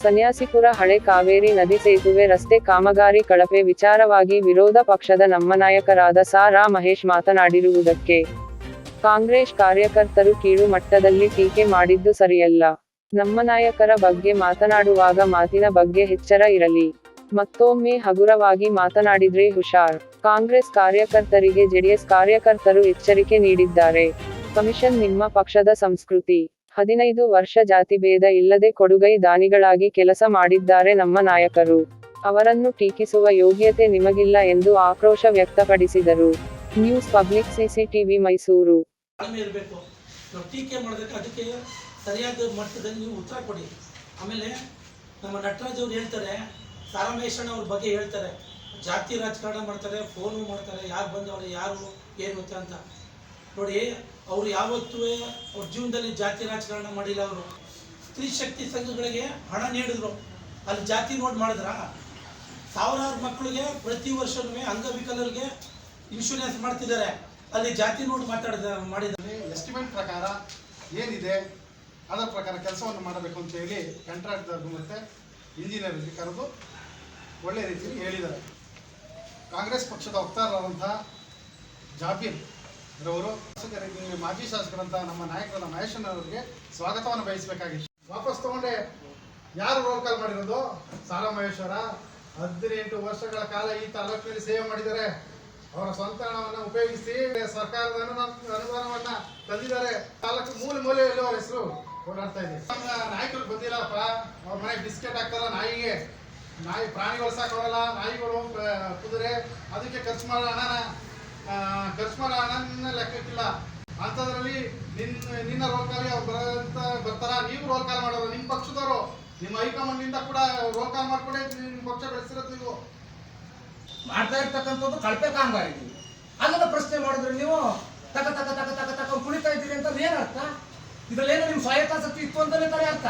ಸನ್ಯಾಸಿಪುರ ಹಳೆ ಕಾವೇರಿ ನದಿ ಸೇತುವೆ ರಸ್ತೆ ಕಾಮಗಾರಿ ಕಳಪೆ ವಿಚಾರವಾಗಿ ವಿರೋಧ ಪಕ್ಷದ ನಮ್ಮ ನಾಯಕರಾದ ಸಾ. ರಾ. ಮಹೇಶ್ ಮಾತನಾಡಿರುವುದಕ್ಕೆ ಕಾಂಗ್ರೆಸ್ ಕಾರ್ಯಕರ್ತರು ಕೀಳು ಮಟ್ಟದಲ್ಲಿ ಟೀಕೆ ಮಾಡಿದ್ದು ಸರಿಯಲ್ಲ. ನಮ್ಮ ನಾಯಕರ ಬಗ್ಗೆ ಮಾತನಾಡುವಾಗ ಮಾತಿನ ಬಗ್ಗೆ ಎಚ್ಚರ ಇರಲಿ. ಮತ್ತೊಮ್ಮೆ ಹಗುರವಾಗಿ ಮಾತನಾಡಿದ್ರೆ ಹುಷಾರ್. ಕಾಂಗ್ರೆಸ್ ಕಾರ್ಯಕರ್ತರಿಗೆ ಜೆಡಿಎಸ್ ಕಾರ್ಯಕರ್ತರು ಎಚ್ಚರಿಕೆ ನೀಡಿದ್ದಾರೆ. ಕಮಿಷನ್ ನಿಮ್ಮ ಪಕ್ಷದ ಸಂಸ್ಕೃತಿ. 15 ವರ್ಷ ಜಾತಿಭೇದ ಇಲ್ಲದೆ ಕೊಡುಗೈ ದಾನಿಗಳಾಗಿ ಕೆಲಸ ಮಾಡಿದ್ದಾರೆ ನಮ್ಮ ನಾಯಕರು. ಅವರನ್ನು ಟೀಕಿಸುವ ಯೋಗ್ಯತೆ ನಿಮಗಿಲ್ಲ ಎಂದು ಆಕ್ರೋಶ ವ್ಯಕ್ತಪಡಿಸಿದರು. News public CCTV Mysuru. ಟೀಕೆ ಮಾಡೋದಕ್ಕೆ ಅದಕ್ಕೆ ಸರಿಯಾದ ಮಟ್ಟದಲ್ಲಿ ನೀವು ಉತ್ತರ ಕೊಡಿ. ಆಮೇಲೆ ನಮ್ಮ ನಟರಾಜ್ ಅವರು ಹೇಳ್ತಾರೆ, ಸಾರಾ ಮಹೇಶಣ್ಣ ಅವ್ರ ಬಗ್ಗೆ ಹೇಳ್ತಾರೆ, ಜಾತಿ ರಾಜಕಾರಣ ಮಾಡ್ತಾರೆ, ಫೋನು ಮಾಡ್ತಾರೆ, ಯಾರು ಬಂದವರು ಯಾರು ಏನು ಅಂತ. ನೋಡಿ, ಅವರು ಯಾವತ್ತೂ ಅವ್ರ ಜೀವನದಲ್ಲಿ ಜಾತಿ ರಾಜಕಾರಣ ಮಾಡಿಲ್ಲ. ಅವರು ಸ್ತ್ರೀ ಶಕ್ತಿ ಸಂಘಗಳಿಗೆ ಹಣ ನೀಡಿದ್ರು, ಅಲ್ಲಿ ಜಾತಿ ನೋಡ್ ಮಾಡಿದ್ರ? ಸಾವಿರಾರು ಮಕ್ಕಳಿಗೆ ಪ್ರತಿ ವರ್ಷವೂ ಅಂಗವಿಕಲರಿಗೆ ಇನ್ಶೂರೆನ್ಸ್ ಮಾಡ್ತಿದ್ದಾರೆ, ಅಲ್ಲಿ ಜಾತಿ ನೋಡ್ ಮಾಡಿದ್ದಾರೆ. ಎಸ್ಟಿಮೇಟ್ ಪ್ರಕಾರ ಏನಿದೆ ಅದರ ಪ್ರಕಾರ ಕೆಲಸವನ್ನು ಮಾಡಬೇಕು ಅಂತ ಹೇಳಿ ಕಾಂಟ್ರಾಕ್ಟರ್ದು ಮತ್ತು ಇಂಜಿನಿಯರ್ಗೆ ಕರೆದು ಒಳ್ಳೆ ರೀತಿಯಲ್ಲಿ ಹೇಳಿದ್ದಾರೆ. ಕಾಂಗ್ರೆಸ್ ಪಕ್ಷದ ವಕ್ತಾರರಾದಂಥ ಜಾಬೀರ್ ರವರು ಮಾಜಿ ಶಾಸಕರಂತ ನಮ್ಮ ನಾಯಕರಾದ ಮಹೇಶಣ್ಣವರಿಗೆ ಸ್ವಾಗತವನ್ನು ಬಯಸಬೇಕಾಗಿತ್ತು. ವಾಪಸ್ ತಗೊಂಡೆ ಯಾರು ರೋಲ್ ಕಾಲ್ ಮಾಡಿರೋದು? ಸಾರಾ ಮಹೇಶ್ವರ 18 ವರ್ಷಗಳ ಕಾಲ ಈ ತಾಲೂಕಿನಲ್ಲಿ ಸೇವೆ ಮಾಡಿದ್ದಾರೆ. ಅವರ ಸ್ವಂತ ಹಣವನ್ನು ಉಪಯೋಗಿಸಿ ಸರ್ಕಾರದ ಅನುದಾನವನ್ನ ತಂದಿದ್ದಾರೆ. ತಾಲೂಕು ಮೂಲೆಯಲ್ಲಿ ಅವರ ಹೆಸರು ಓಡಾಡ್ತಾ ಇದೆ. ನಮ್ಮ ನಾಯಕರು ಬಂದಿಲ್ಲಪ್ಪ, ಅವ್ರ ಮನೆಗೆ ಬಿಸ್ಕೆಟ್ ಹಾಕ್ತಾರ ನಾಯಿಗೆ, ಪ್ರಾಣಿಗಳು ಸಾಕೋರಲ್ಲ, ನಾಯಿಗಳು ಕುದುರೆ, ಅದಕ್ಕೆ ಖರ್ಚು ಮಾಡೋ ಹಣನ ಲೆಕ್ಕಕ್ಕಿಲ್ಲ. ಅಂಥದ್ರಲ್ಲಿ ನಿನ್ನ ರೋಲ್ ಕಾಲಿ ಅವ್ರು ಬರ್ತಾರ, ನೀವು ರೋಲ್ ಕಾಲ್ ಮಾಡೋರು, ನಿಮ್ಮ ಪಕ್ಷದವರು, ನಿಮ್ಮ ಹೈಕಮಾಂಡ್ ನಿಂದ ಕೂಡ ರೋಲ್ ಕಾಲ್ ಮಾಡ್ಕೊಂಡೆ ನಿಮ್ಮ ಪಕ್ಷ ಬೆಳೆಸಿರೋದು. ನೀವು ಮಾಡ್ತಾ ಇರ್ತಕ್ಕಂಥದ್ದು ಕಳಪೆ ಕಾಮಗಾರಿ. ಅದನ್ನ ಪ್ರಶ್ನೆ ಮಾಡಿದ್ರೆ ನೀವು ತಕ ತಕ ತಕ ತಕ ತಕ ಕುಣಿತಾ ಇದ್ದೀರಿ ಅಂತ ಏನ್ ಅರ್ಥ? ಇದ್ರಲ್ಲೇನೋ ನಿಮ್ ಸ್ವಾಯತ್ತಾಸಕ್ತಿ ಇತ್ತು ಅಂತಾನೆ ತಾರೆ ಅರ್ಥ.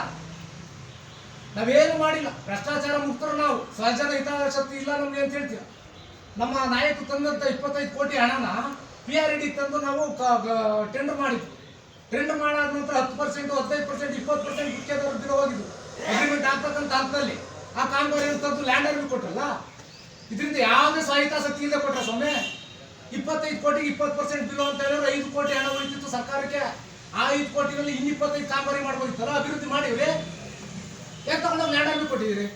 ನಾವೇನು ಮಾಡಿಲ್ಲ, ಭ್ರಷ್ಟಾಚಾರ ಮುಕ್ತರು ನಾವು, ಸ್ವಜನ ಹಿತಾಸಕ್ತಿ ಇಲ್ಲ ನಮ್ಗೆ ಅಂತ ಹೇಳ್ತೀರ. ನಮ್ಮ ನಾಯಕರು ತಂದಂತ 25 ಕೋಟಿ ಹಣನ PRD ತಂದು ನಾವು ಟೆಂಡರ್ ಮಾಡಿದ್ವಿ. ಟೆಂಡರ್ ಮಾಡಾದ ನಂತರ 10%, 15%, 20% ಗುತ್ತಿಗೆದವ್ರ ದಿನ ಹೋಗಿದ್ದು ಅಗ್ರಿಮೆಂಟ್ ಆಗ್ತಕ್ಕಂಥ ಹಂತದಲ್ಲಿ ಆ ಕಾಮಗಾರಿಯನ್ನು ತಂದು ಲ್ಯಾಂಡ್ ಅರ್ವಿ ಕೊಟ್ರಲ್ಲ. ಇದರಿಂದ ಯಾವುದೇ ಸ್ವಾಯತ್ತಾಸಕ್ತಿ ಇಲ್ಲದೆ ಕೊಟ್ರ ಸ್ವಾಮಿ. 25 ಕೋಟಿಗೆ 20% ಬಿಲ್ ಅಂತ ಹೇಳಿದ್ರೆ 5 ಕೋಟಿ ಹಣ ಉಳಿತಿತ್ತು ಸರ್ಕಾರಕ್ಕೆ. ಆ 5 ಕೋಟಿನಲ್ಲಿ ಇನ್ನು 25 ಕಾಮಗಾರಿ ಮಾಡ್ಬೋದಿತ್ತಲ್ಲ, ಅಭಿವೃದ್ಧಿ ಮಾಡಿವ್ರಿ. ಯಾಕೆ ತಗೊಂಡೋಗಿ ಲ್ಯಾಂಡ್ ಅರ್ವಿ ಕೊಟ್ಟಿದ್ದೀರಿ?